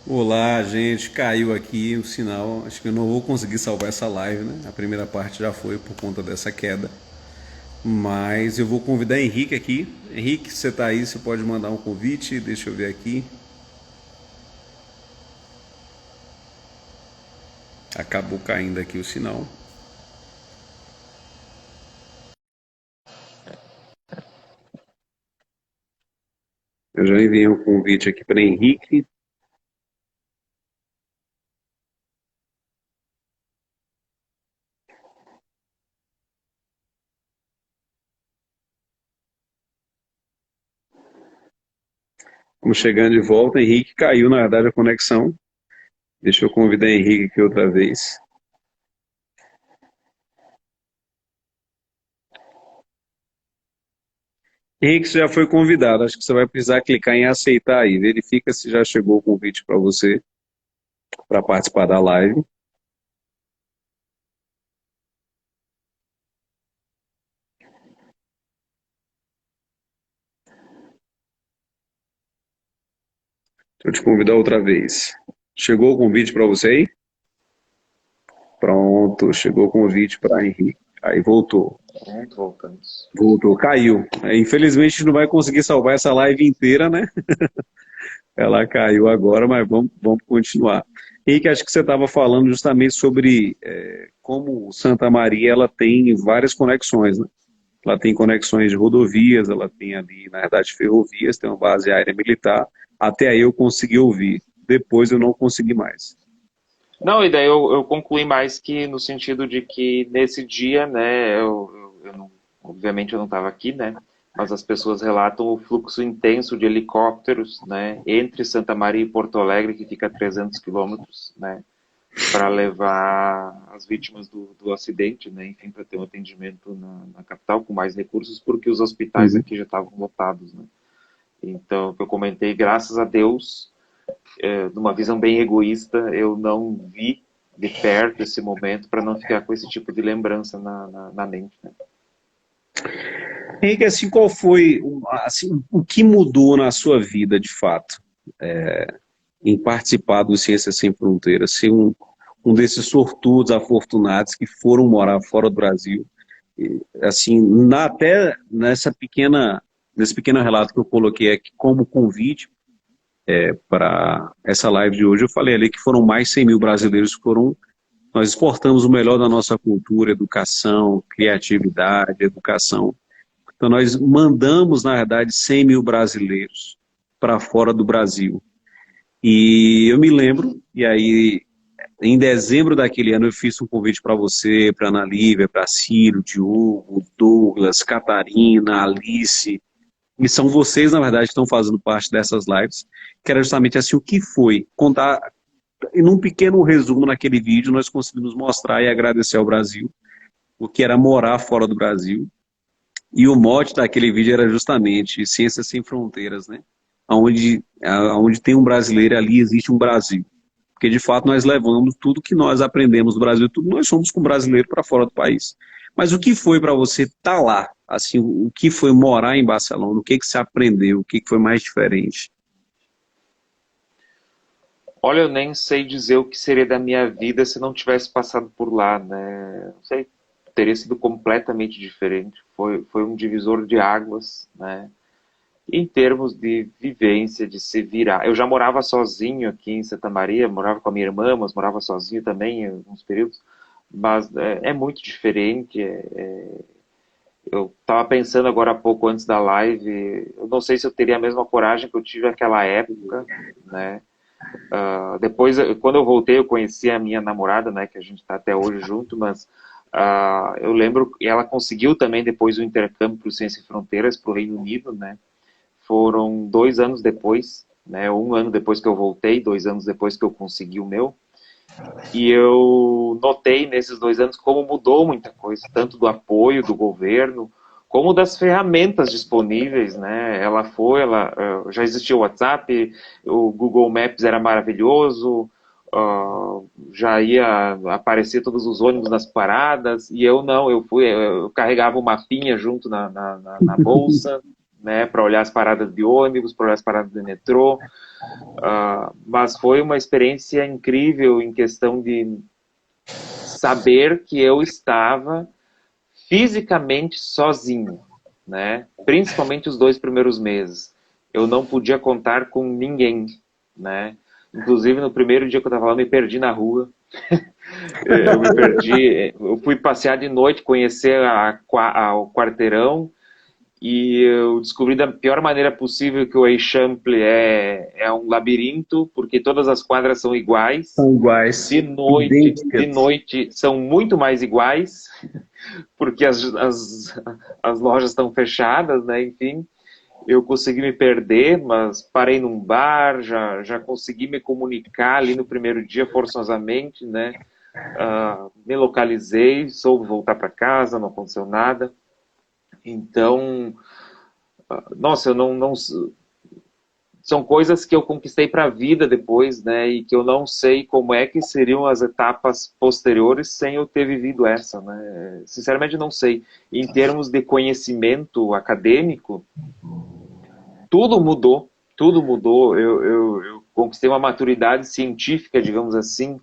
Olá, gente. Caiu aqui o sinal. Acho que eu não vou conseguir salvar essa live, né? A primeira parte já foi por conta dessa queda. Mas eu vou convidar Henrique aqui. Henrique, você tá aí, você pode mandar um convite. Deixa eu ver aqui. Acabou caindo aqui o sinal. Eu já enviei um convite aqui para Henrique. Vamos chegando de volta. Henrique caiu, na verdade, a conexão. Deixa eu convidar Henrique aqui outra vez. Henrique, você já foi convidado. Acho que você vai precisar clicar em aceitar aí. Verifica se já chegou o convite para você para participar da live. Deixa eu te convidar outra vez. Chegou o convite para você aí? Pronto, chegou o convite para Henrique. Aí voltou. Pronto, voltamos. Voltou, caiu. Infelizmente a gente não vai conseguir salvar essa live inteira, né? Ela caiu agora, mas vamos continuar. Henrique, acho que você estava falando justamente sobre como Santa Maria ela tem várias conexões, né? Ela tem conexões de rodovias, ela tem ali, na verdade, ferrovias, tem uma base aérea militar. Até aí eu consegui ouvir. Depois eu não consegui mais. Não, e daí eu concluí mais que no sentido de que nesse dia, né, eu não, obviamente eu não estava aqui, né, mas as pessoas relatam o fluxo intenso de helicópteros, né, entre Santa Maria e Porto Alegre, que fica a 300 quilômetros, né, para levar as vítimas do acidente, né, enfim, para ter um atendimento na capital com mais recursos, porque os hospitais Uhum. aqui já estavam lotados, né. Então, o que eu comentei, graças a Deus, de uma visão bem egoísta, eu não vi de perto esse momento para não ficar com esse tipo de lembrança na mente. Né? Henrique, assim, qual foi assim, o que mudou na sua vida, de fato, em participar do Ciências Sem Fronteiras, ser um desses sortudos, afortunados que foram morar fora do Brasil? E, assim, até nesse pequeno relato que eu coloquei aqui como convite para essa live de hoje, eu falei ali que foram mais 100 mil brasileiros que foram. Nós exportamos o melhor da nossa cultura, educação, criatividade, educação. Então, nós mandamos, na verdade, 100 mil brasileiros para fora do Brasil. E eu me lembro, e aí, em dezembro daquele ano, eu fiz um convite para você, para Ana Lívia, para Ciro, Diogo, Douglas, Catarina, Alice. E são vocês, na verdade, que estão fazendo parte dessas lives, que era justamente assim, o que foi. Contar, em um pequeno resumo naquele vídeo, nós conseguimos mostrar e agradecer ao Brasil o que era morar fora do Brasil. E o mote daquele vídeo era justamente Ciências Sem Fronteiras, né? Onde tem um brasileiro, ali existe um Brasil. Porque, de fato, nós levamos tudo que nós aprendemos no Brasil, tudo nós somos com brasileiro para fora do país. Mas o que foi para você estar lá? Assim, o que foi morar em Barcelona? O que que você aprendeu? O que que foi mais diferente? Olha, eu nem sei dizer o que seria da minha vida se não tivesse passado por lá, né? Não sei, teria sido completamente diferente. Foi um divisor de águas, né? Em termos de vivência, de se virar. Eu já morava sozinho aqui em Santa Maria, morava com a minha irmã, mas morava sozinho também em alguns períodos. Mas é muito diferente. Eu estava pensando agora há pouco antes da live, eu não sei se eu teria a mesma coragem que eu tive naquela época, né? Depois, quando eu voltei, eu conheci a minha namorada, né? Que a gente está até hoje junto, mas eu lembro que ela conseguiu também depois o intercâmbio para o Ciência e Fronteiras para o Reino Unido, né? Foram 2 anos depois, né? Um ano depois que eu voltei, 2 anos depois que eu consegui o meu. E eu notei nesses 2 anos como mudou muita coisa, tanto do apoio do governo, como das ferramentas disponíveis, né? Já existia o WhatsApp, o Google Maps era maravilhoso, já ia aparecer todos os ônibus nas paradas, e eu não, eu carregava um mapinha junto na bolsa, né, para olhar as paradas de ônibus, para olhar as paradas de metrô, mas foi uma experiência incrível em questão de saber que eu estava fisicamente sozinho, né? Principalmente os 2 primeiros meses. Eu não podia contar com ninguém, né? Inclusive, no primeiro dia que eu estava lá, eu me perdi na rua. Eu me perdi, eu fui passear de noite, conhecer o quarteirão, e eu descobri da pior maneira possível que o Eixample é um labirinto, porque todas as quadras são iguais. São iguais, De idênticas. noite são muito mais iguais, porque as lojas estão fechadas, né? Enfim, eu consegui me perder, mas parei num bar, já consegui me comunicar ali no primeiro dia forçosamente, né? Me localizei, soube voltar para casa, não aconteceu nada. Então, nossa, eu não são coisas que eu conquistei para a vida depois, né? E que eu não sei como é que seriam as etapas posteriores sem eu ter vivido essa, né? Sinceramente, não sei. Em termos de conhecimento acadêmico, tudo mudou, tudo mudou. Eu conquistei uma maturidade científica, digamos assim,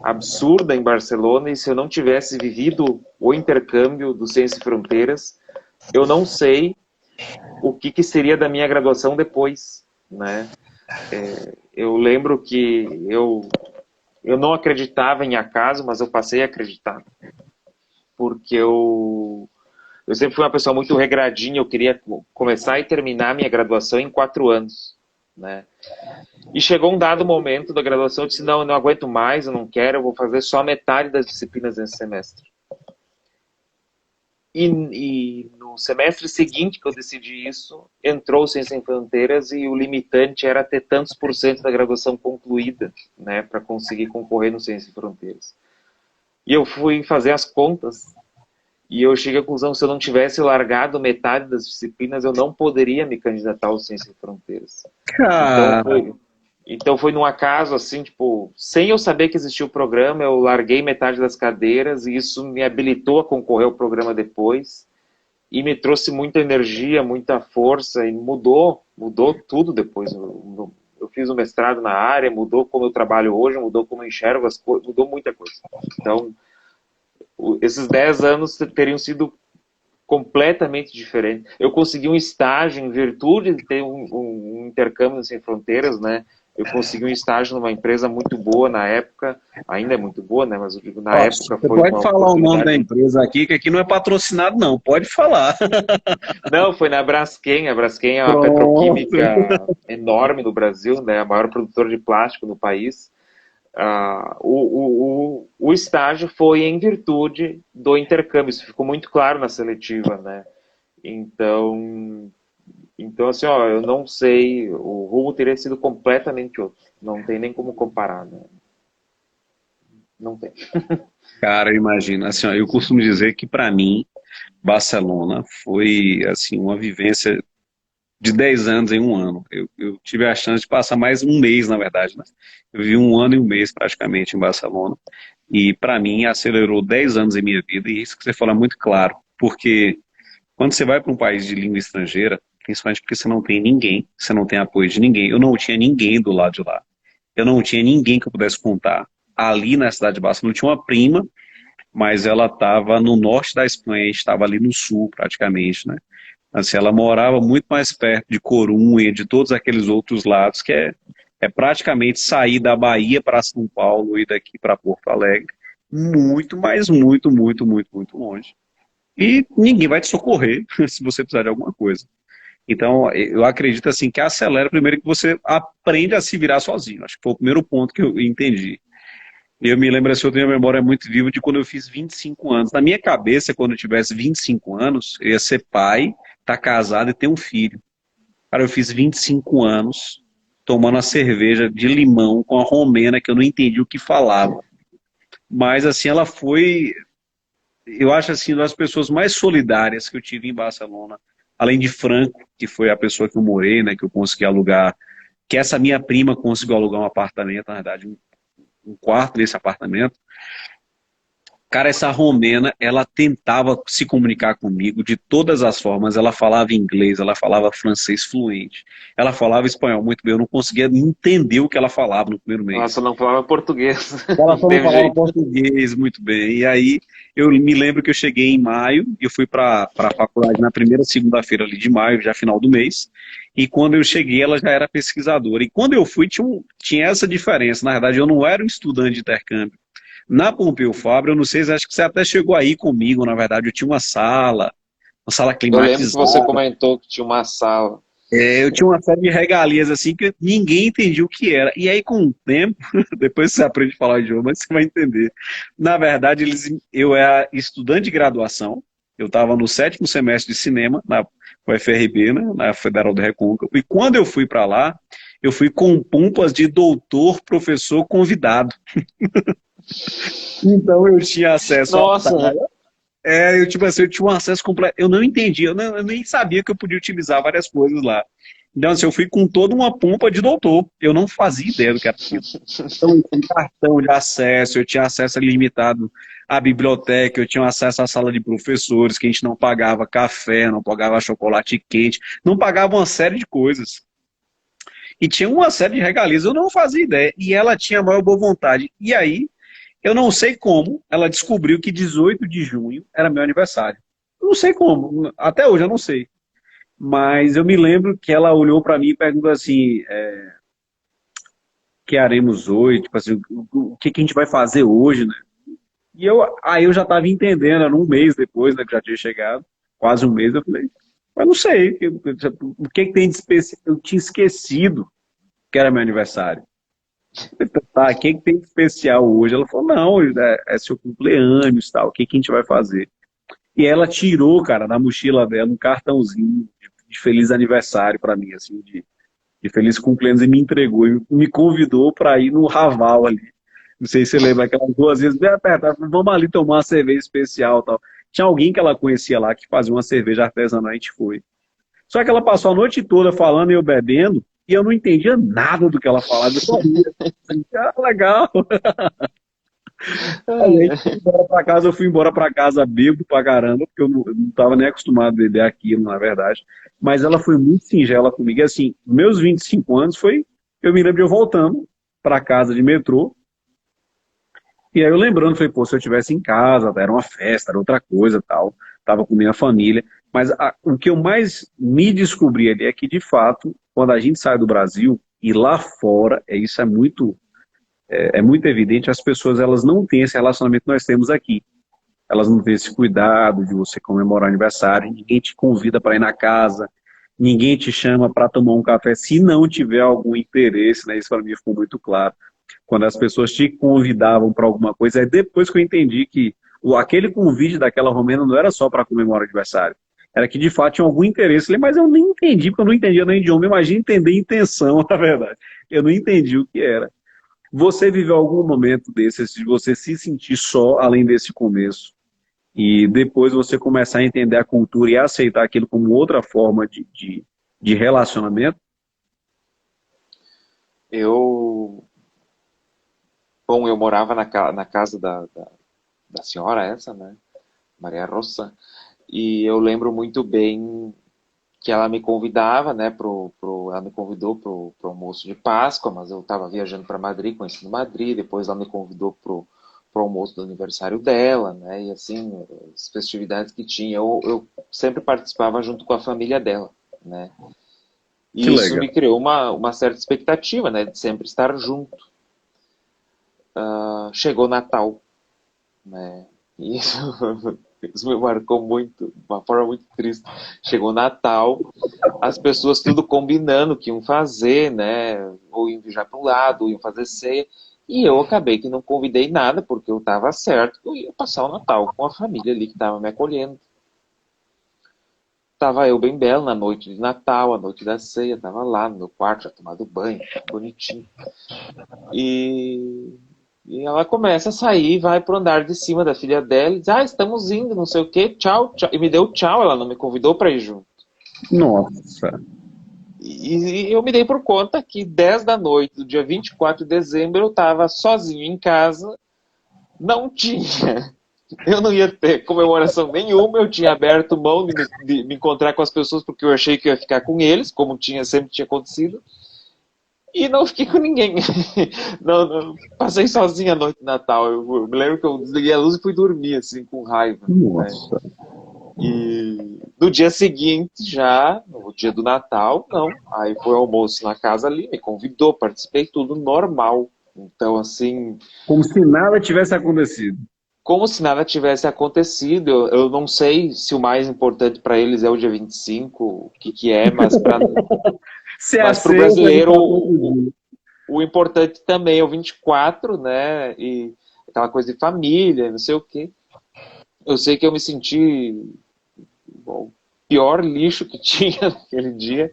absurda em Barcelona, e se eu não tivesse vivido o intercâmbio do Ciência e Fronteiras, eu não sei o que seria da minha graduação depois, né? Eu lembro que eu não acreditava em acaso, mas eu passei a acreditar, porque eu sempre fui uma pessoa muito regradinha, eu queria começar e terminar minha graduação em 4 anos, né? E chegou um dado momento da graduação, eu disse, não, eu não aguento mais, eu não quero, eu vou fazer só metade das disciplinas nesse semestre. E no semestre seguinte que eu decidi isso, entrou o Ciência Sem Fronteiras e o limitante era ter tantos por cento da graduação concluída, né, para conseguir concorrer no Ciência Sem Fronteiras. E eu fui fazer as contas e eu cheguei à conclusão que se eu não tivesse largado metade das disciplinas, eu não poderia me candidatar ao Ciência Sem Fronteiras. Então Cara, foi num acaso, assim, tipo, sem eu saber que existia o programa, eu larguei metade das cadeiras e isso me habilitou a concorrer ao programa depois e me trouxe muita energia, muita força e mudou tudo depois. Eu fiz um mestrado na área, mudou como eu trabalho hoje, mudou como eu enxergo as coisas, mudou muita coisa. Então, esses 10 anos teriam sido completamente diferentes. Eu consegui um estágio em virtude de ter um intercâmbio sem fronteiras, né? Eu consegui um estágio numa empresa muito boa na época, ainda é muito boa, né? Mas eu digo, na ó, época você foi pode uma falar o nome da oportunidade. empresa aqui, que aqui não é patrocinado, não. Pode falar. Não, foi na Braskem. A Braskem é uma Pronto. petroquímica enorme no Brasil, né? A maior produtora de plástico no país. O estágio foi em virtude do intercâmbio, isso ficou muito claro na seletiva, né? Então assim, ó, eu não sei, o rumo teria sido completamente outro, não tem nem como comparar, né? Não tem. Cara, imagina, assim, ó, eu costumo dizer que para mim, Barcelona foi, assim, uma vivência de 10 anos em um ano. Eu tive a chance de passar mais um mês, na verdade, né? Eu vivi um ano e um mês praticamente em Barcelona. E para mim acelerou 10 anos em minha vida, e isso que você fala é muito claro, porque quando você vai para um país de língua estrangeira, principalmente porque você não tem ninguém, você não tem apoio de ninguém, eu não tinha ninguém do lado de lá. Eu não tinha ninguém que eu pudesse contar. Ali na cidade de Barcelona, eu tinha uma prima, mas ela estava no norte da Espanha, a gente estava ali no sul praticamente, né? Assim, ela morava muito mais perto de Corunha, de todos aqueles outros lados, que é praticamente sair da Bahia para São Paulo e daqui para Porto Alegre. Muito, mas muito, muito, muito, muito longe. E ninguém vai te socorrer se você precisar de alguma coisa. Então, eu acredito assim que acelera primeiro que você aprende a se virar sozinho. Acho que foi o primeiro ponto que eu entendi. Eu me lembro, assim, eu tenho uma memória muito viva de quando eu fiz 25 anos. Na minha cabeça, quando eu tivesse 25 anos, eu ia ser pai, estar casado e ter um filho. Cara, eu fiz 25 anos tomando a cerveja de limão com a romena, que eu não entendi o que falava. Mas, assim, ela foi, eu acho, assim, uma das pessoas mais solidárias que eu tive em Barcelona. Além de Franco, que foi a pessoa que eu morei, né, que eu consegui alugar, que essa minha prima conseguiu alugar um apartamento, na verdade, um quarto desse apartamento. Cara, essa romena, ela tentava se comunicar comigo de todas as formas. Ela falava inglês, ela falava francês fluente, ela falava espanhol muito bem. Eu não conseguia entender o que ela falava no primeiro mês. Nossa, eu não falava português. Ela Não só não teve falava jeito. português muito bem. E aí eu me lembro que eu cheguei em maio e eu fui para a faculdade na primeira segunda-feira ali de maio, já final do mês. E quando eu cheguei, ela já era pesquisadora. E quando eu fui, tinha essa diferença. Na verdade, eu não era um estudante de intercâmbio. Na Pompeu Fabra, eu não sei, acho que você até chegou aí comigo, na verdade, eu tinha uma sala Eu lembro que climatizada, você comentou que tinha uma sala. eu tinha uma série de regalias assim que ninguém entendia o que era. E aí, com o tempo, depois você aprende a falar o idioma, você vai entender. Na verdade, eu era estudante de graduação, eu estava no 7º semestre de cinema, na UFRB, né, na Federal do Recôncavo, e quando eu fui para lá, eu fui com pompas de doutor, professor convidado. Então eu tinha acesso à Nossa, eu, tipo assim, eu tinha um acesso completo. Eu não entendia, eu nem sabia que eu podia utilizar várias coisas lá. Então, assim, eu fui com toda uma pompa de doutor. Eu não fazia ideia do que era aquilo. Então, eu tinha cartão de acesso, eu tinha acesso limitado à biblioteca, eu tinha acesso à sala de professores, que a gente não pagava café, não pagava chocolate quente, não pagava uma série de coisas. E tinha uma série de regalias, eu não fazia ideia. E ela tinha a maior boa vontade. E aí, eu não sei como ela descobriu que 18 de junho era meu aniversário. Eu não sei como, até hoje eu não sei. Mas eu me lembro que ela olhou para mim e perguntou assim: que haremos hoje? Tipo assim, o que que a gente vai fazer hoje, né? Aí eu já estava entendendo, era um mês depois, né, que já tinha chegado, quase um mês. Eu falei, mas não sei, o que que tem de especial? Eu tinha esquecido que era meu aniversário. Tá, o que que tem de especial hoje? Ela falou, não, é seu cumpleaños, tal, o que que a gente vai fazer? E ela tirou, cara, da mochila dela um cartãozinho de feliz aniversário para mim, assim, de feliz cumpleaños e me entregou, e me convidou para ir no Raval ali. Não sei se você lembra, aquelas duas vezes bem apertadas, vamos ali tomar uma cerveja especial e tal. Tinha alguém que ela conhecia lá que fazia uma cerveja artesanal, a gente foi. Só que ela passou a noite toda falando e eu bebendo, e eu não entendia nada do que ela falava, eu só ria. Ah, legal. Aí, eu fui embora pra casa bêbado pra caramba, porque eu não tava nem acostumado a beber aquilo, na verdade. Mas ela foi muito singela comigo. E assim, meus 25 anos foi, eu me lembro de eu voltando pra casa de metrô, e aí eu lembrando, falei, pô, se eu estivesse em casa, era uma festa, era outra coisa, tal, tava com minha família. Mas o que eu mais me descobri ali é que, de fato, quando a gente sai do Brasil, e lá fora, isso é muito evidente, as pessoas elas não têm esse relacionamento que nós temos aqui. Elas não têm esse cuidado de você comemorar o aniversário, ninguém te convida para ir na casa, ninguém te chama para tomar um café se não tiver algum interesse, né? Isso para mim ficou muito claro. Quando as pessoas te convidavam para alguma coisa, é depois que eu entendi que aquele convite daquela romena não era só para comemorar o aniversário. Era que de fato tinha algum interesse. Eu falei, mas eu nem entendi, porque eu não entendia nem idioma. Imagina entender a intenção, na verdade. Eu não entendi o que era. Você viveu algum momento desses de você se sentir só, além desse começo, e depois você começar a entender a cultura e aceitar aquilo como outra forma de relacionamento? eu. Bom, eu morava na casa da senhora essa, né? Maria Rosa. E eu lembro muito bem que ela me convidava, né? Ela me convidou pro almoço de Páscoa, mas eu estava viajando para Madrid, conhecendo Madrid. Depois ela me convidou pro almoço do aniversário dela, né? E assim, as festividades que tinha, eu sempre participava junto com a família dela, né? Que E isso legal. me criou uma certa expectativa, né? De sempre estar junto. Chegou Natal, né? E isso, isso me marcou muito, de uma forma muito triste. Chegou Natal, as pessoas tudo combinando o que iam fazer, né? Ou iam viajar para um lado, ou iam fazer ceia. E eu acabei que não convidei nada, porque eu estava certo que eu ia passar o Natal com a família ali que estava me acolhendo. Tava eu bem belo na noite de Natal, a noite da ceia, tava lá no meu quarto, já tomado banho, bonitinho. E E ela começa a sair, vai pro andar de cima da filha dela e diz, estamos indo, não sei o quê, tchau, tchau. E me deu tchau, ela não me convidou para ir junto. Nossa. E eu me dei por conta que 10 da noite, do dia 24 de dezembro, eu estava sozinho em casa, não tinha Eu não ia ter comemoração nenhuma, eu tinha aberto mão de me encontrar com as pessoas porque eu achei que eu ia ficar com eles, como sempre tinha acontecido, e não fiquei com ninguém. Não, passei sozinha a noite de Natal. Eu me lembro que eu desliguei a luz e fui dormir, assim, com raiva, né? Nossa. E no dia seguinte, já, no dia do Natal, não. Aí foi almoço na casa ali, me convidou, participei, tudo normal. Então, assim, Como se nada tivesse acontecido. como se nada tivesse acontecido. Eu não sei se o mais importante para eles é o dia 25, o que que é, Você mas para o aceita e brasileiro tá todo dia. o importante também é o 24, né? E aquela coisa de família, não sei o quê. Eu sei que eu me senti bom, o pior lixo que tinha naquele dia,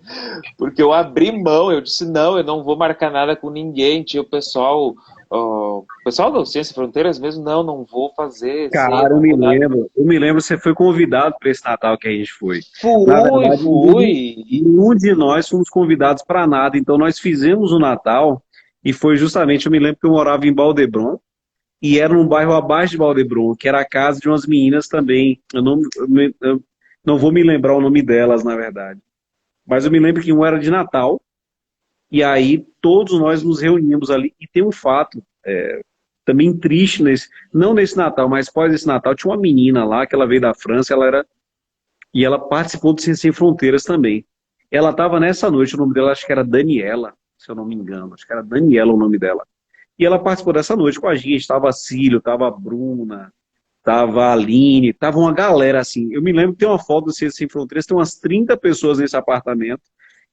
porque eu abri mão, eu disse, não, eu não vou marcar nada com ninguém. Tinha o pessoal, o pessoal da Ciência e Fronteiras mesmo, não, não vou fazer ceia, Cara, não vou nada. eu me lembro, você foi convidado para esse Natal que a gente foi. Na Fui, verdade, fui. nenhum de nós fomos convidados para nada, então nós fizemos o Natal e foi justamente, eu me lembro que eu morava em Baldebron e era num bairro abaixo de Baldebron, que era a casa de umas meninas também. Eu não vou me lembrar o nome delas, na verdade. Mas eu me lembro que um era de Natal e aí todos nós nos reunimos ali e tem um fato também triste não nesse Natal, mas pós esse Natal, tinha uma menina lá que ela veio da França, e ela participou do Ciência Sem Fronteiras também. Ela estava nessa noite, o nome dela acho que era Daniela, se eu não me engano, acho que era Daniela o nome dela. E ela participou dessa noite com a gente, estava a Cílio, estava a Bruna, estava a Aline, estava uma galera assim. Eu me lembro que tem uma foto do Ciência Sem Fronteiras, tem umas 30 pessoas nesse apartamento,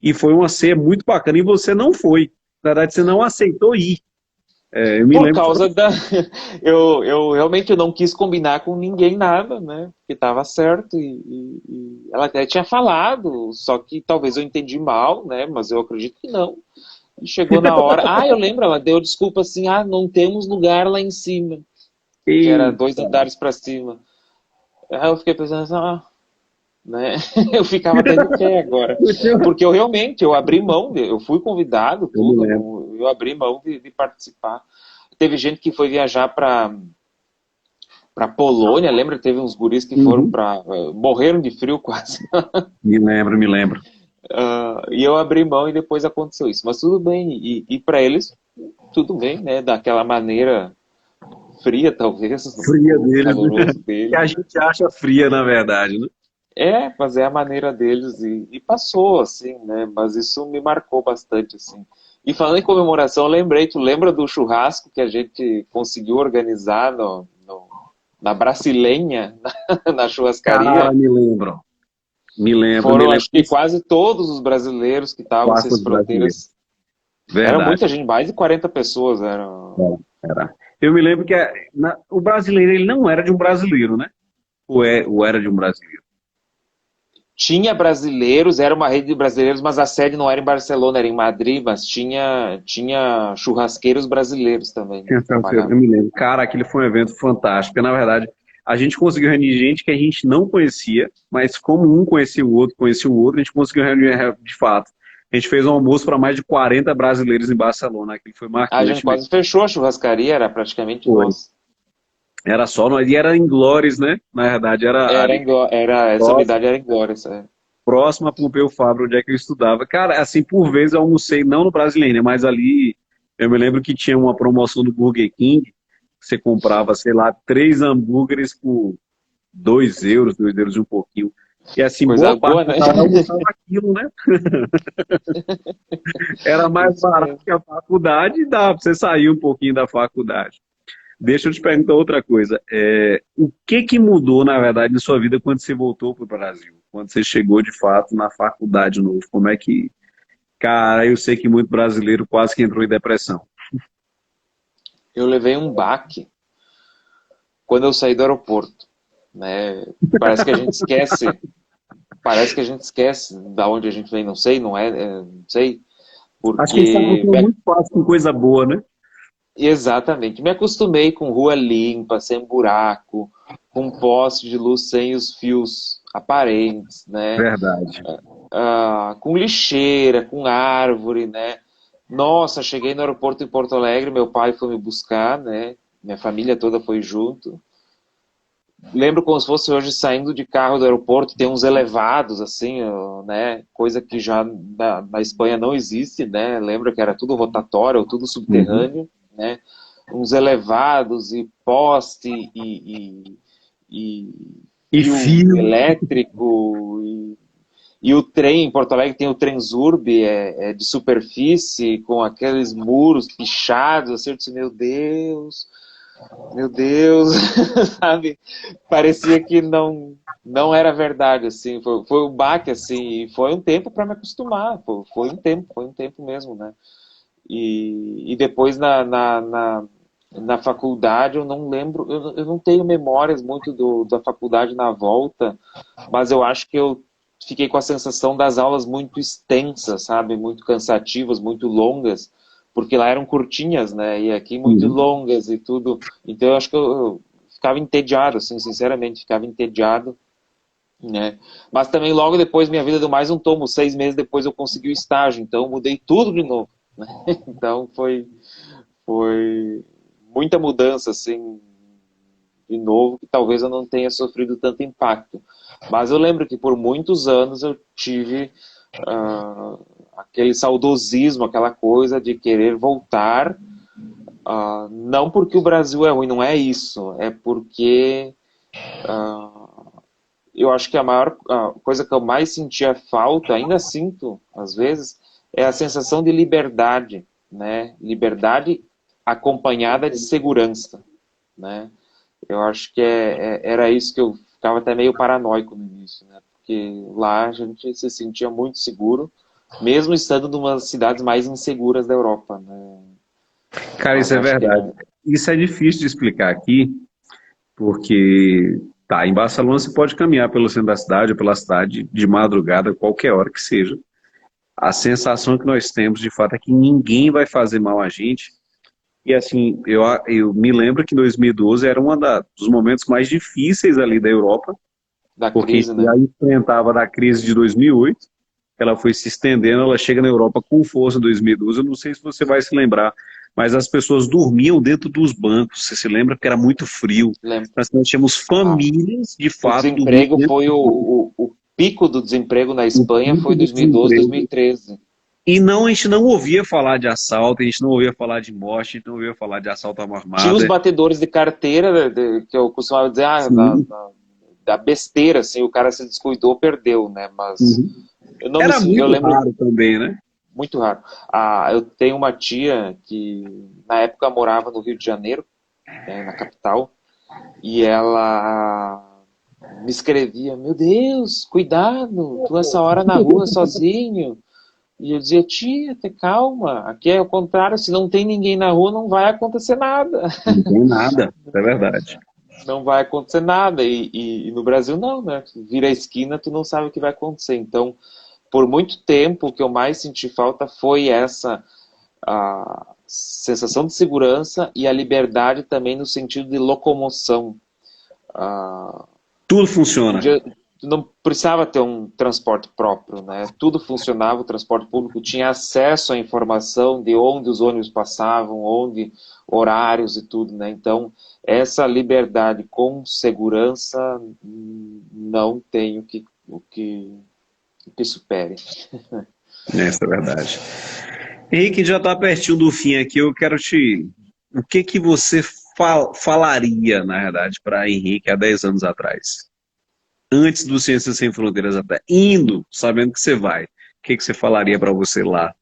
e foi uma ceia muito bacana, e você não foi. Na verdade, você não aceitou ir. Eu me Por lembro que causa da. Eu realmente não quis combinar com ninguém nada, né? Porque estava certo e ela até tinha falado, só que talvez eu entendi mal, né? Mas eu acredito que não. E chegou na hora. Ah, eu lembro, ela deu desculpa assim: ah, não temos lugar lá em cima, que era foi. 2 andares para cima. Aí eu fiquei pensando assim, né? Eu ficava até de pé agora. Porque eu realmente, eu abri mão, eu fui convidado, Eu me tudo, lembro. eu abri mão de participar. Teve gente que foi viajar para Polônia, lembra? Teve uns guris que foram Uhum. para morreram de frio quase. Me lembro, me lembro. E eu abri mão e depois aconteceu isso. Mas tudo bem, e para eles, tudo bem, né? Daquela maneira fria, talvez, Fria o deles, né? caloroso Que a deles. gente acha fria, na verdade, né? Mas é a maneira deles e passou, assim, né? Mas isso me marcou bastante, assim. E falando em comemoração, eu lembrei, tu lembra do churrasco que a gente conseguiu organizar na Brasilenha, na Cara, churrascaria? me lembro. Me Foram, lembro acho que quase todos os brasileiros que estavam quase sem os brasileiros. fronteiras. Era Verdade. muita gente, mais de 40 pessoas eram. Era. Eu me lembro que o brasileiro, ele não era de um brasileiro, né? Ou era de um brasileiro. Tinha brasileiros, era uma rede de brasileiros, mas a sede não era em Barcelona, era em Madrid, mas tinha churrasqueiros brasileiros também que Eu trabalhavam. me lembro. Cara, aquele foi um evento fantástico. Porque, na verdade, a gente conseguiu reunir gente que a gente não conhecia, mas como um conhecia o outro, a gente conseguiu reunir de fato. A gente fez um almoço para mais de 40 brasileiros em Barcelona. Aquilo foi A gente marcante mesmo. quase fechou a churrascaria, era praticamente Foi. nós. Era só nós. E era em Glóris, né? Na verdade, era ali Essa próximo, unidade era em Glória. próximo a Pompeu Fabra, onde é que eu estudava. Cara, assim, por vezes eu almocei, não no Brasileiro, mas ali eu me lembro que tinha uma promoção do Burger King, que você comprava, sei lá, 3 hambúrgueres por 2 euros, 2 euros e um pouquinho. E assim, Coisa boa parte boa, da né? galera almoçava aquilo, né? Era mais Isso barato mesmo. que a faculdade e dava pra você sair um pouquinho da faculdade. Deixa eu te perguntar outra coisa. O que que mudou, na verdade, na sua vida quando você voltou para o Brasil? Quando você chegou, de fato, na faculdade novo? Como é que... Cara, eu sei que muito brasileiro quase que entrou em depressão. Eu levei um baque quando eu saí do aeroporto, né? Parece que a gente esquece, parece que a gente esquece da onde a gente vem, não sei, não sei, Acho que a gente está porque muito fácil com coisa boa, né? exatamente, me acostumei com rua limpa, sem buraco, com poste de luz sem os fios aparentes, né? Verdade. Com lixeira, com árvore, né? Nossa, cheguei no aeroporto em Porto Alegre, meu pai foi me buscar, né? Minha família toda foi junto. lembro como se fosse hoje saindo de carro do aeroporto, tem uns elevados, assim, né? Coisa que já na Espanha não existe, né? Lembro que era tudo rotatório, ou tudo Uhum. subterrâneo, né? Uns elevados e poste e E fio fio. elétrico e o trem, em Porto Alegre tem o Transurb, é de superfície, com aqueles muros pichados, assim, eu disse, meu Deus, sabe? Parecia que não era verdade, assim, foi um baque, assim, e foi um tempo para me acostumar, foi um tempo mesmo, né? E depois na faculdade eu não lembro, eu não tenho memórias muito da faculdade na volta, mas eu acho que eu fiquei com a sensação das aulas muito extensas, sabe? Muito cansativas, muito longas, porque lá eram curtinhas, né? E aqui muito Uhum. longas e tudo. Então eu acho que eu ficava entediado, assim, sinceramente, ficava entediado, né? Mas também logo depois minha vida deu mais um tombo, 6 meses depois eu consegui o estágio, então eu mudei tudo de novo, né? Então foi muita mudança, assim, de novo, que talvez eu não tenha sofrido tanto impacto. Mas eu lembro que por muitos anos eu tive aquele saudosismo, aquela coisa de querer voltar, não porque o Brasil é ruim, não é isso, é porque eu acho que a maior coisa que eu mais sentia falta, ainda sinto às vezes, é a sensação de liberdade, né? Liberdade acompanhada de segurança, né? Eu acho que era isso que eu ficava até meio paranoico no início, né? Porque lá a gente se sentia muito seguro, mesmo estando em uma das cidades mais inseguras da Europa, né? Cara, Mas isso é acho que verdade. Isso é difícil de explicar aqui, porque tá, em Barcelona você pode caminhar pelo centro da cidade ou pela cidade de madrugada, qualquer hora que seja. A sensação que nós temos, de fato, é que ninguém vai fazer mal a gente. E assim, eu me lembro que 2012 era dos momentos mais difíceis ali da Europa, da porque a crise, gente né? já enfrentava da crise de 2008, ela foi se estendendo, ela chega na Europa com força em 2012. Eu não sei se você vai se lembrar, mas as pessoas dormiam dentro dos bancos. Você se lembra que era muito frio? Lembro. Nós tínhamos Ah, famílias, de o fato, dormindo desemprego dentro foi dos bancos. o pico do desemprego na O Espanha pico foi do 2012, desemprego. 2013. E não, a gente não ouvia falar de assalto, a gente não ouvia falar de morte, a gente não ouvia falar de assalto à mão Tinha os armada. batedores de carteira, que eu costumava dizer, Sim. da besteira, assim, o cara se descuidou, perdeu, né? Mas Uhum. eu não me, Era eu muito lembro raro também, né? muito raro. Eu tenho uma tia que na época morava no Rio de Janeiro, na capital, e ela me escrevia, meu Deus, cuidado, tu essa hora na rua sozinho. E eu dizia, tia, te calma, aqui é o contrário, se não tem ninguém na rua não vai acontecer nada. Não tem nada, é verdade. Não vai acontecer nada. E no Brasil não, né? Vira a esquina, tu não sabe o que vai acontecer. Então, por muito tempo, o que eu mais senti falta foi essa a sensação de segurança e a liberdade também no sentido de locomoção. Ah, Tudo funciona. tu não precisava ter um transporte próprio, né? Tudo funcionava, o transporte público tinha acesso à informação de onde os ônibus passavam, onde horários e tudo, né? Então, essa liberdade com segurança não tem o que supere. Essa é verdade. Henrique, já está pertinho do fim aqui, eu quero te... O que que você falaria, na verdade, para Henrique há 10 anos atrás? Antes do Ciências Sem Fronteiras até. Indo, sabendo que você vai. O que que você falaria para você lá?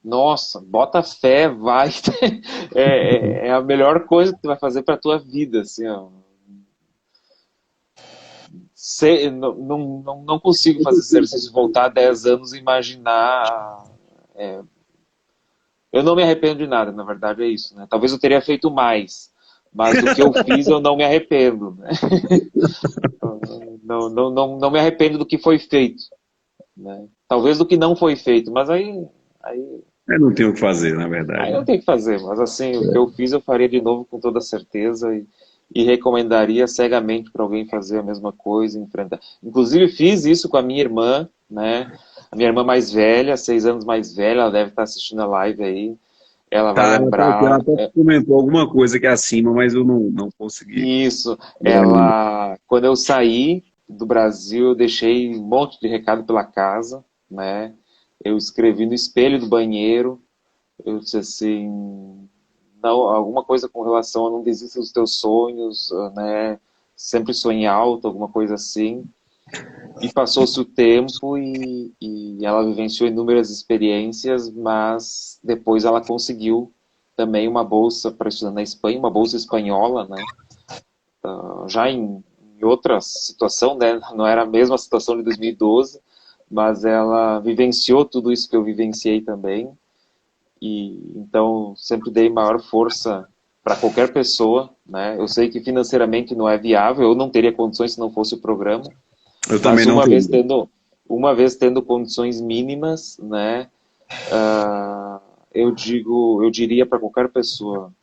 Nossa, bota fé, vai. É a melhor coisa que tu vai fazer para tua vida, assim, ó. Não consigo fazer esse exercício, voltar 10 anos e imaginar. é, eu não me arrependo de nada, na verdade é isso, né? Talvez eu teria feito mais, mas do que eu fiz eu não me arrependo, né? Não me arrependo do que foi feito, né? Talvez do que não foi feito, mas aí, Eu não tenho o que fazer, na aí verdade. não tem o que fazer. Mas assim, o que eu fiz eu faria de novo com toda certeza e recomendaria cegamente para alguém fazer a mesma coisa, enfrentar. Inclusive fiz isso com a minha irmã, né? A minha irmã mais velha, 6 anos mais velha, ela deve estar assistindo a live aí. ela vai Tá, ela lembrar. até comentou alguma coisa aqui acima, mas eu não consegui. Isso, ela, quando eu saí do Brasil, eu deixei um monte de recado pela casa, né? Eu escrevi no espelho do banheiro, eu disse assim, não, alguma coisa com relação a não desista dos teus sonhos, né? Sempre sonhe alto, alguma coisa assim. E passou-se o tempo e ela vivenciou inúmeras experiências, mas depois ela conseguiu também uma bolsa para estudar na Espanha, uma bolsa espanhola, né? Já em outra situação, né? Não era a mesma situação de 2012, mas ela vivenciou tudo isso que eu vivenciei também. E então sempre dei maior força para qualquer pessoa, né? Eu sei que financeiramente não é viável, eu não teria condições se não fosse o programa, Eu também mas não teria. uma vez tendo condições mínimas, né? Eu diria para qualquer pessoa,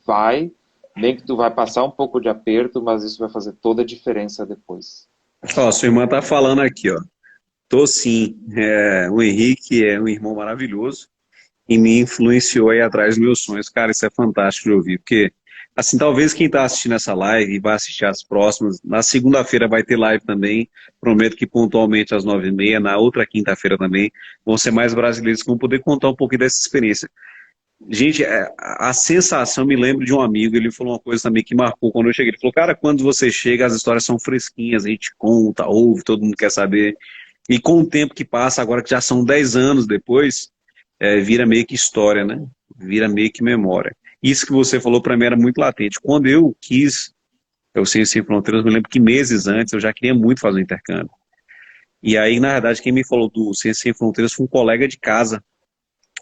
vai, nem que tu vai passar um pouco de aperto, mas isso vai fazer toda a diferença depois. Ó, sua irmã tá falando aqui, ó. Tô sim. O Henrique é um irmão maravilhoso e me influenciou aí atrás dos meus sonhos. Cara, isso é fantástico de ouvir, porque, assim, talvez quem tá assistindo essa live e vai assistir as próximas, na segunda-feira vai ter live também, prometo que pontualmente às 9h30, na outra quinta-feira também, vão ser mais brasileiros que vão poder contar um pouquinho dessa experiência. Gente, a sensação, me lembro de um amigo, ele falou uma coisa também que marcou quando eu cheguei. Ele falou, cara, quando você chega, as histórias são fresquinhas, a gente conta, ouve, todo mundo quer saber. E com o tempo que passa, agora que já são 10 anos depois, vira meio que história, né? Vira meio que memória. Isso que você falou para mim era muito latente. Quando eu quis, eu Ciência Sem Fronteiras, eu me lembro que meses antes eu já queria muito fazer o intercâmbio. E aí, na verdade, quem me falou do Ciência Sem Fronteiras foi um colega de casa.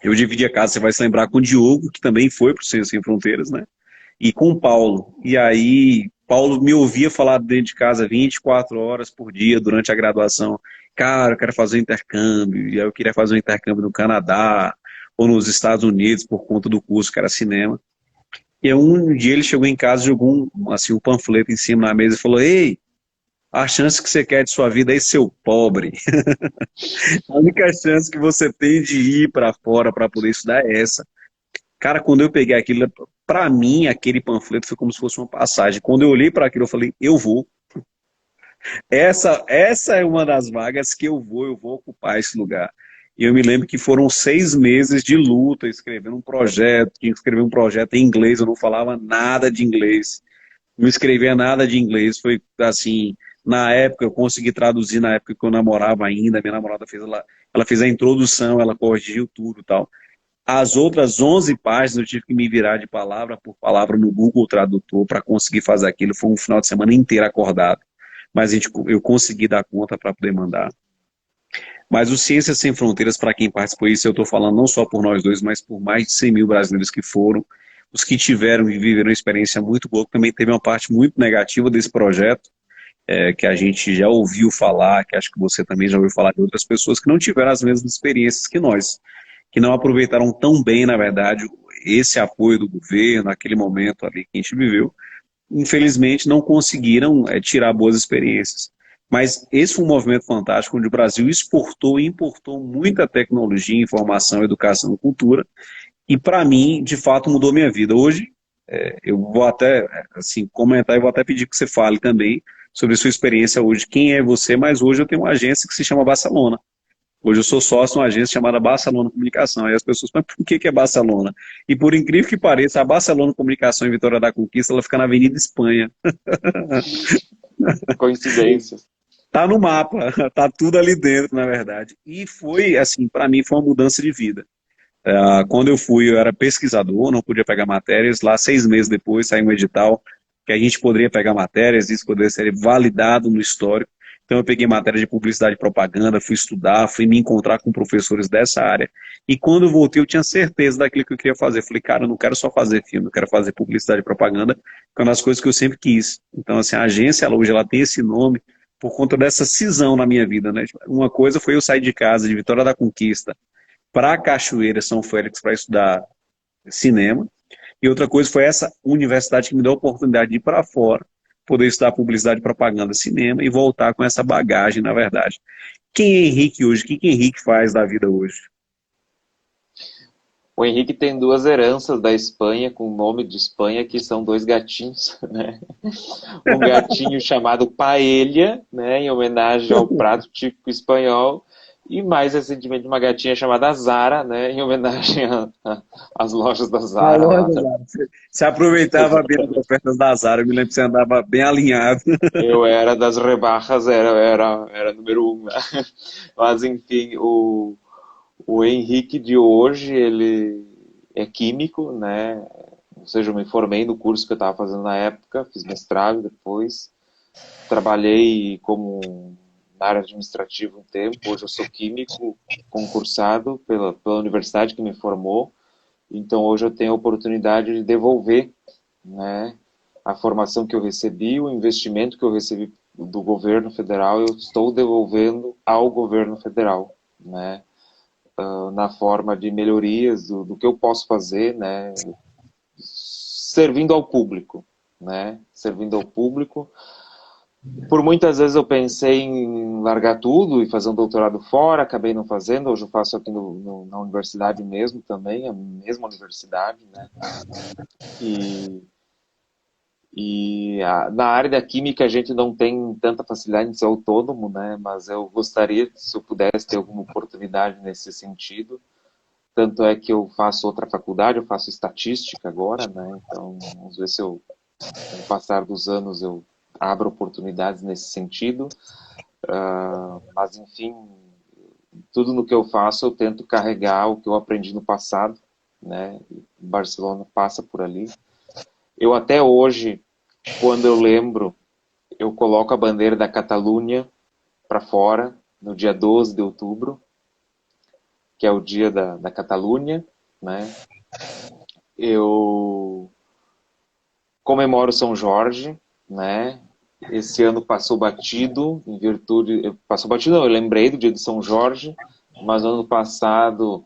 Eu dividi a casa, você vai se lembrar, com o Diogo, que também foi para o Ciência Sem Fronteiras, né? E com o Paulo. E aí, Paulo me ouvia falar dentro de casa 24 horas por dia durante a graduação. Cara, eu quero fazer um intercâmbio. E aí eu queria fazer um intercâmbio no Canadá ou nos Estados Unidos por conta do curso que era cinema. E aí, um dia ele chegou em casa, jogou um panfleto em cima na mesa e falou: Ei, a chance que você quer de sua vida é seu pobre. A única chance que você tem de ir para fora para poder estudar é essa. Cara, quando eu peguei aquilo, para mim, aquele panfleto foi como se fosse uma passagem. Quando eu olhei para aquilo, eu falei, eu vou. Essa é uma das vagas que eu vou ocupar esse lugar. E eu me lembro que foram 6 meses de luta, escrevendo um projeto, tinha que escrever um projeto em inglês, eu não falava nada de inglês, não escrevia nada de inglês, foi assim, na época eu consegui traduzir, na época que eu namorava ainda, minha namorada fez, ela fez a introdução, ela corrigiu tudo e tal. As outras 11 páginas eu tive que me virar de palavra por palavra no Google Tradutor para conseguir fazer aquilo. Foi um final de semana inteiro acordado. Mas eu consegui dar conta para poder mandar. Mas o Ciências Sem Fronteiras, para quem participou disso, eu estou falando não só por nós dois, mas por mais de 100 mil brasileiros que foram. Os que tiveram e viveram uma experiência muito boa, também teve uma parte muito negativa desse projeto, que a gente já ouviu falar, que acho que você também já ouviu falar de outras pessoas que não tiveram as mesmas experiências que nós, que não aproveitaram tão bem, na verdade, esse apoio do governo, naquele momento ali que a gente viveu, infelizmente não conseguiram tirar boas experiências. Mas esse foi um movimento fantástico, onde o Brasil exportou e importou muita tecnologia, informação, educação, cultura, e para mim, de fato, mudou minha vida. Hoje, eu vou até assim, comentar e vou até pedir que você fale também sobre a sua experiência hoje, quem é você, mas hoje eu tenho uma agência que se chama Barcelona. Hoje eu sou sócio de uma agência chamada Barcelona Comunicação. Aí as pessoas, mas por que é Barcelona? E por incrível que pareça, a Barcelona Comunicação em Vitória da Conquista, ela fica na Avenida Espanha. Coincidências. Tá no mapa, tá tudo ali dentro, na verdade. E foi, assim, para mim foi uma mudança de vida. Quando eu fui, eu era pesquisador, não podia pegar matérias. Lá, 6 meses depois, saiu um edital que a gente poderia pegar matérias, isso poderia ser validado no histórico. Então, eu peguei matéria de publicidade e propaganda, fui estudar, fui me encontrar com professores dessa área. E quando eu voltei, eu tinha certeza daquilo que eu queria fazer. Falei, cara, eu não quero só fazer filme, eu quero fazer publicidade e propaganda, que é uma das coisas que eu sempre quis. Então, assim, a agência, ela, hoje, ela tem esse nome por conta dessa cisão na minha vida, né? Uma coisa foi eu sair de casa, de Vitória da Conquista, para Cachoeira, São Félix, para estudar cinema. E outra coisa foi essa universidade que me deu a oportunidade de ir para fora, poder estudar publicidade, propaganda, cinema e voltar com essa bagagem, na verdade. Quem é Henrique hoje? O que Henrique faz da vida hoje? O Henrique tem duas heranças da Espanha, com o nome de Espanha, que são dois gatinhos, né? Um gatinho chamado Paella, né, em homenagem ao prato típico espanhol, e mais recentemente uma gatinha chamada Zara, né, em homenagem às lojas da A Zara loja lá. da Zara. Você aproveitava bem as ofertas da Zara, eu me lembro que você andava bem alinhado. Eu era das rebaixas, era número um, né? Mas enfim, o Henrique de hoje, ele é químico, né? Ou seja, eu me formei no curso que eu estava fazendo na época, fiz mestrado depois, trabalhei como na área administrativa um tempo, hoje eu sou químico concursado pela universidade que me formou, então hoje eu tenho a oportunidade de devolver, né, a formação que eu recebi, o investimento que eu recebi do governo federal, eu estou devolvendo ao governo federal, né, na forma de melhorias do que eu posso fazer, né, servindo ao público, né, servindo ao público. Por muitas vezes eu pensei em largar tudo e fazer um doutorado fora, acabei não fazendo, hoje eu faço aqui na universidade mesmo também, a mesma universidade, né, na área da química a gente não tem tanta facilidade de ser autônomo, né, mas eu gostaria, se eu pudesse ter alguma oportunidade nesse sentido. Tanto é que eu faço outra faculdade, eu faço estatística agora, né? Então, vamos ver se eu, com o passar dos anos, eu abro oportunidades nesse sentido. Mas, enfim, tudo no que eu faço, eu tento carregar o que eu aprendi no passado, né? Barcelona passa por ali. Eu até hoje, quando eu lembro, eu coloco a bandeira da Catalunha para fora, no dia 12 de outubro, que é o dia da Catalunha, né? Eu comemoro São Jorge, né? Esse ano passou batido, em virtude... Passou batido, não, eu lembrei do dia de São Jorge, mas ano passado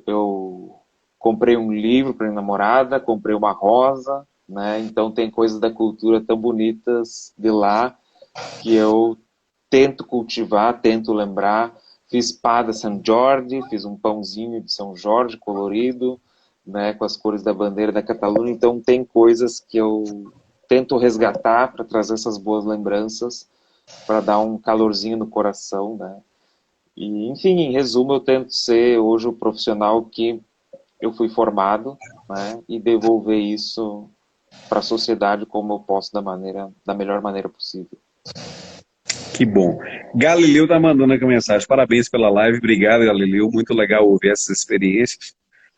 eu comprei um livro para minha namorada, comprei uma rosa, né? Então tem coisas da cultura tão bonitas de lá que eu tento cultivar, tento lembrar. Fiz pá de São Jorge, fiz um pãozinho de São Jorge colorido, né, com as cores da bandeira da Catalunha. Então tem coisas que eu tento resgatar para trazer essas boas lembranças, para dar um calorzinho no coração, né? E, enfim, em resumo, eu tento ser hoje o profissional que eu fui formado, né, e devolver isso para a sociedade como eu posso da melhor maneira possível. Que bom. Galileu tá mandando aqui uma mensagem. Parabéns pela live. Obrigado, Galileu. Muito legal ouvir essas experiências.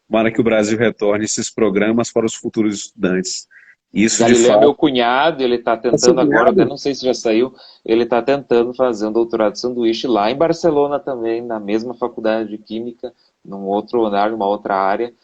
Tomara que o Brasil retorne esses programas para os futuros estudantes. Isso, de Galileu é meu fato... cunhado, ele está É seu tentando agora, até cunhado? não sei se já saiu, ele está tentando fazer um doutorado de sanduíche lá em Barcelona também, na mesma faculdade de Química, num outro andar, numa outra área.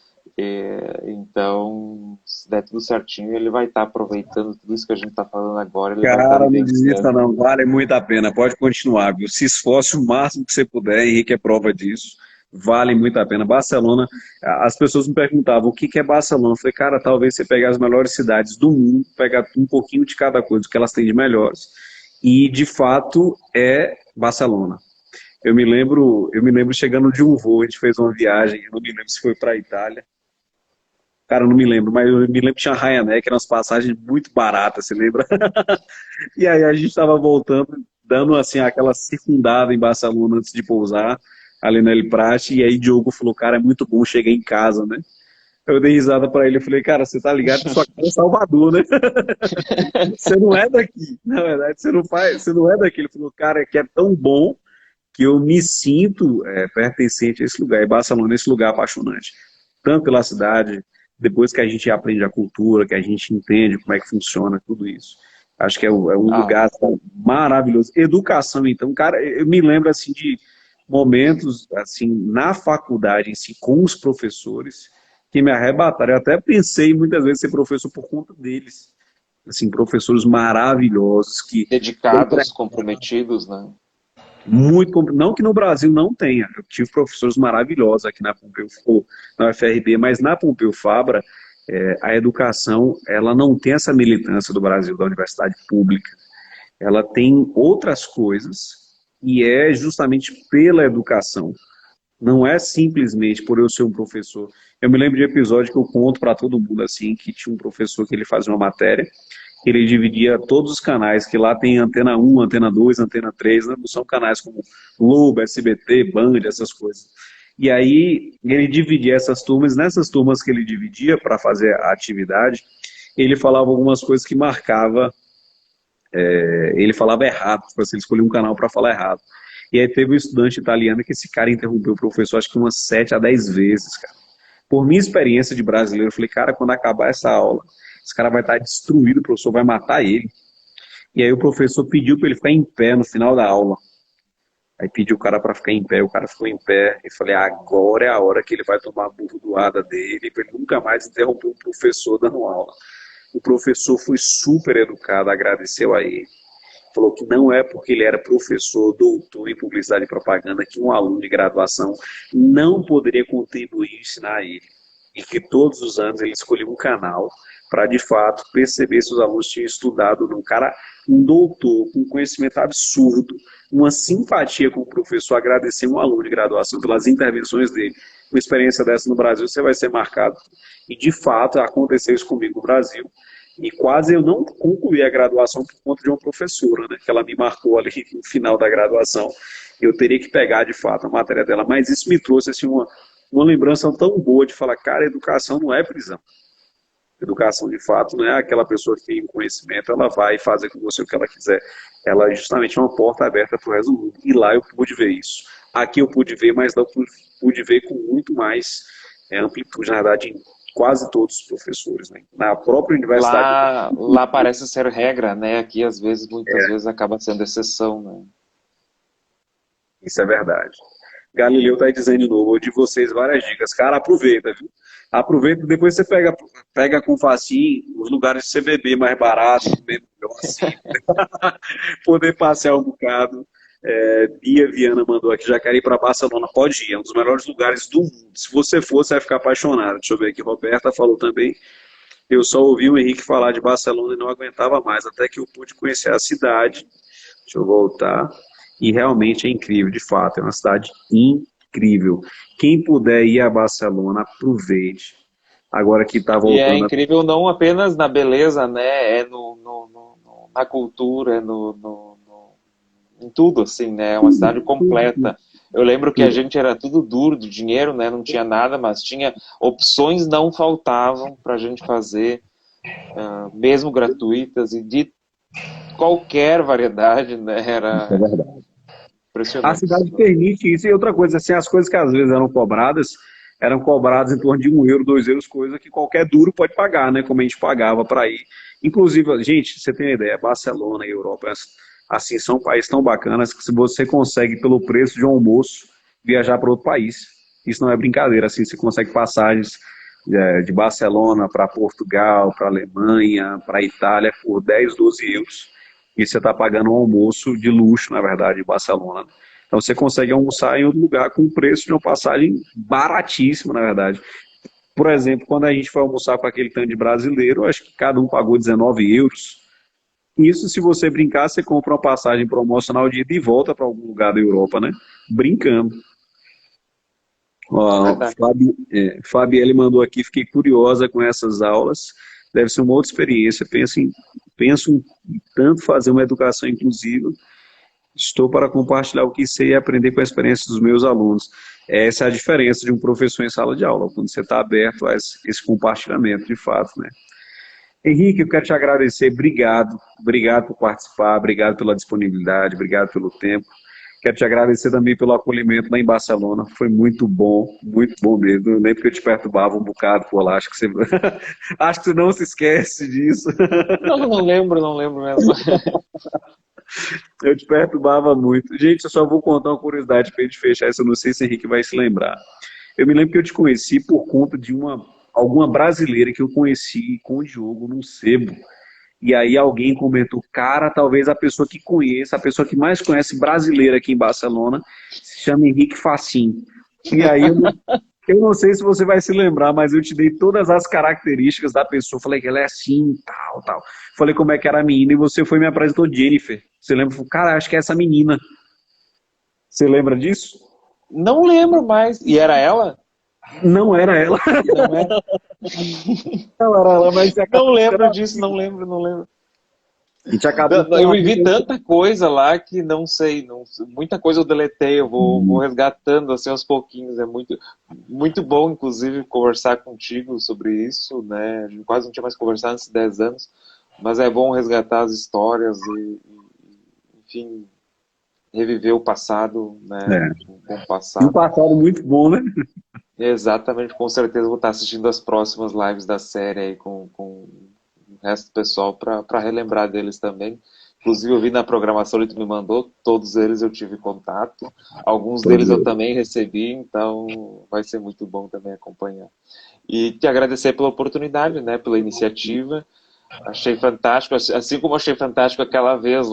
Então, se der tudo certinho, ele vai estar aproveitando tudo isso que a gente está falando agora, ele vai estar Cara, não desista vivenciando. não. Vale muito a pena. Pode continuar, viu? Se esforce o máximo que você puder. Henrique é prova disso. Vale muito a pena. Barcelona, as pessoas me perguntavam o que que é Barcelona. Eu falei, cara, talvez você pegue as melhores cidades do mundo, pegar um pouquinho de cada coisa, o que elas têm de melhores. E, de fato, é Barcelona. Eu me lembro chegando de um voo, a gente fez uma viagem, eu não me lembro se foi para a Itália. Cara, eu não me lembro, mas eu me lembro que tinha Ryanair, que eram umas passagens muito baratas, você lembra? E aí a gente estava voltando, dando assim aquela circundada em Barcelona antes de pousar, ali na El Prat, e aí Diogo falou, cara, é muito bom chegar em casa, né? Eu dei risada pra ele, eu falei, cara, você tá ligado que sua casa é Salvador, né? Você não é daqui, na verdade, você não é daqui. Ele falou, cara, que é tão bom que eu me sinto pertencente a esse lugar, e Barcelona é esse lugar apaixonante, tanto pela cidade, depois que a gente aprende a cultura, que a gente entende como é que funciona tudo isso. Acho que é um Ah, lugar assim, maravilhoso. Educação, então, cara, eu me lembro assim de momentos assim na faculdade em si, com os professores, que me arrebataram. Eu até pensei muitas vezes ser professor por conta deles. Assim, professores maravilhosos que dedicados, comprometidos, né? não que no Brasil não tenha, eu tive professores maravilhosos aqui na Pompeu, na UFRB, mas na Pompeu Fabra, a educação, ela não tem essa militância do Brasil, da universidade pública, ela tem outras coisas, e é justamente pela educação, Não é simplesmente por eu ser um professor. Eu me lembro de episódio que eu conto para todo mundo assim, que tinha um professor que ele fazia uma matéria, que ele dividia todos os canais, que lá tem Antena 1, Antena 2, Antena 3, né? São canais como Globo, SBT, Band, essas coisas. E aí ele dividia essas turmas, nessas turmas que ele dividia para fazer a atividade, ele falava algumas coisas que marcava, ele falava errado, tipo assim, ele escolhia um canal para falar errado. E aí teve um estudante italiano que esse cara interrompeu o professor acho que umas 7 a 10 vezes, cara. Por minha experiência de brasileiro, eu falei, cara, quando acabar essa aula, esse cara vai estar destruído, o professor vai matar ele. E aí o professor pediu para ele ficar em pé no final da aula. Aí pediu o cara para ficar em pé, o cara ficou em pé. E falei, agora é a hora que ele vai tomar a burdoada dele, para ele nunca mais interromper o professor dando aula. O professor foi super educado, agradeceu a ele. Falou que não é porque ele era professor, doutor em publicidade e propaganda, que um aluno de graduação não poderia contribuir e ensinar a ele. E que todos os anos ele escolhia um canal para, de fato, perceber se os alunos tinham estudado num cara, um doutor, com conhecimento absurdo, uma simpatia com o professor, agradecer um aluno de graduação pelas intervenções dele. Uma experiência dessa no Brasil, você vai ser marcado. E, de fato, aconteceu isso comigo no Brasil. E quase eu não concluí a graduação por conta de uma professora, né, que ela me marcou ali no final da graduação. Eu teria que pegar, de fato, a matéria dela. Mas isso me trouxe assim, uma lembrança tão boa de falar, cara, educação não é prisão. Educação, de fato, não é aquela pessoa que tem conhecimento, ela vai fazer com você o que ela quiser. Ela é justamente uma porta aberta para o resto do mundo. E lá eu pude ver isso. Aqui eu pude ver, mas não pude ver com muito mais amplitude, na verdade, em quase todos os professores. Né? Na própria universidade... Lá parece ser regra, né? Aqui, às vezes, muitas vezes, acaba sendo exceção, né? Isso é verdade. Galileu está aí dizendo de novo, de vocês várias dicas. Cara, aproveita, viu? Aproveita, depois você pega com facinho os lugares de você beber mais barato, beber melhor assim. Poder passear um bocado. Bia Viana mandou aqui, já quero ir para Barcelona. Pode ir, é um dos melhores lugares do mundo. Se você for, você vai ficar apaixonado. Deixa eu ver aqui, Roberta falou também. Eu só ouvi o Henrique falar de Barcelona e não aguentava mais, até que eu pude conhecer a cidade. Deixa eu voltar. E realmente é incrível, de fato, é uma cidade incrível. Quem puder ir a Barcelona, aproveite. Agora que está E é voltando... incrível não apenas na beleza, né? É na cultura, em tudo, assim, né? É uma cidade completa. Eu lembro que a gente era tudo duro de dinheiro, né? Não tinha nada, mas tinha opções, não faltavam para a gente fazer, mesmo gratuitas e de qualquer variedade, né? Era É verdade. A impressionante. cidade permite isso. E outra coisa, assim, as coisas que às vezes eram cobradas em torno de €1, €2, coisa que qualquer duro pode pagar, né? Como a gente pagava para ir. Inclusive, gente, você tem uma ideia, Barcelona e Europa, assim, são países tão bacanas que se você consegue, pelo preço de um almoço, viajar para outro país. Isso não é brincadeira, assim, você consegue passagens de Barcelona para Portugal, para Alemanha, para Itália, por 10, €12. E você está pagando um almoço de luxo, na verdade, em Barcelona. Então você consegue almoçar em outro lugar com o preço de uma passagem baratíssima, na verdade. Por exemplo, quando a gente foi almoçar com aquele tanto de brasileiro, acho que cada um pagou €19. Isso, se você brincar, você compra uma passagem promocional de ida e volta para algum lugar da Europa, né? Brincando. É Ó, verdade. Fabielle mandou aqui, fiquei curiosa com essas aulas. Deve ser uma outra experiência. Penso em tanto fazer uma educação inclusiva. Estou para compartilhar o que sei e aprender com a experiência dos meus alunos. Essa é a diferença de um professor em sala de aula, quando você está aberto a esse compartilhamento, de fato, né? Henrique, eu quero te agradecer. Obrigado. Obrigado por participar, obrigado pela disponibilidade, obrigado pelo tempo. Quero te agradecer também pelo acolhimento lá em Barcelona. Foi muito bom mesmo. Eu lembro que eu te perturbava um bocado por lá. Acho que você, acho que você não se esquece disso. Não lembro mesmo. Eu te perturbava muito. Gente, eu só vou contar uma curiosidade para a gente fechar isso. Eu não sei se o Henrique vai se lembrar. Eu me lembro que eu te conheci por conta de alguma brasileira que eu conheci com o Diogo num sebo. E aí alguém comentou, cara, talvez a pessoa que conheça, a pessoa que mais conhece brasileira aqui em Barcelona, se chama Henrique Facim. E aí eu não sei se você vai se lembrar, mas eu te dei todas as características da pessoa. Falei que ela é assim, tal, tal. Falei como é que era a menina e você foi e me apresentou Jennifer. Você lembra? Falei, cara, acho que é essa menina. Você lembra disso? Não lembro mais. E era ela? Não era ela. Não é? Não era ela, mas Não lembro disso, não lembro, não lembro. a gente acabou Eu vivi tanta coisa lá que não sei, muita coisa eu deletei, eu vou resgatando assim aos pouquinhos. É muito bom, inclusive, conversar contigo sobre isso, né? A gente quase não tinha mais conversado nesses 10 anos, mas é bom resgatar as histórias enfim, reviver o passado, né? É. Com o E um passado. passado muito bom, né? Exatamente, com certeza vou estar assistindo as próximas lives da série aí com o resto do pessoal para relembrar deles também. Inclusive, eu vi na programação que tu me mandou, todos eles eu tive contato, alguns deles eu também recebi, então vai ser muito bom também acompanhar. E te agradecer pela oportunidade, né, pela iniciativa. Achei fantástico, assim como achei fantástico aquela vez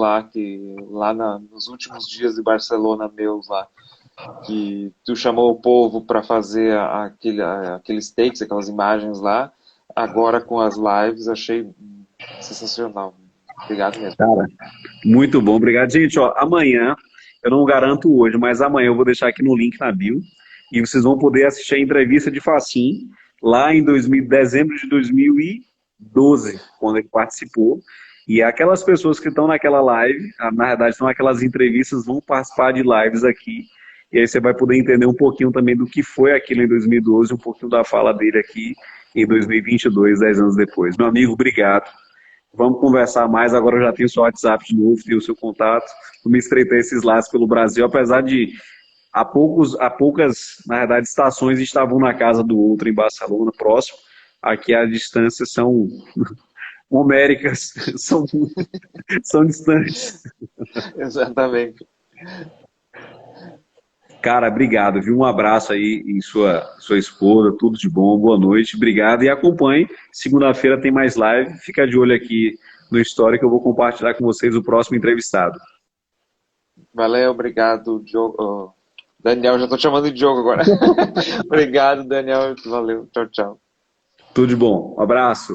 nos últimos dias de Barcelona meus lá, que tu chamou o povo para fazer aqueles takes, aquelas imagens lá. Agora com as lives, achei sensacional. Obrigado mesmo. Cara, muito bom. Obrigado, gente. Ó, amanhã, eu não garanto hoje, mas amanhã eu vou deixar aqui no link na bio e vocês vão poder assistir a entrevista de Facim lá em dezembro de 2012, quando ele participou. E aquelas pessoas que estão naquela live, na verdade, estão naquelas entrevistas, vão participar de lives aqui. E aí você vai poder entender um pouquinho também do que foi aquilo em 2012, um pouquinho da fala dele aqui em 2022, 10 anos depois. Meu amigo, obrigado. Vamos conversar mais. Agora eu já tenho seu WhatsApp de novo, tenho o seu contato. Vou me estreitar esses laços pelo Brasil, apesar de há poucas, na verdade, estações estavam na casa do outro em Barcelona, próximo. Aqui as distâncias são homéricas, são distantes. Exatamente. Cara, obrigado, viu? Um abraço aí em sua esposa, tudo de bom, boa noite, obrigado e acompanhe. Segunda-feira tem mais live, fica de olho aqui no Story que eu vou compartilhar com vocês o próximo entrevistado. Valeu, obrigado, Diogo. Daniel, já estou chamando de Diogo agora. Obrigado, Daniel. Valeu, tchau, tchau. Tudo de bom, um abraço.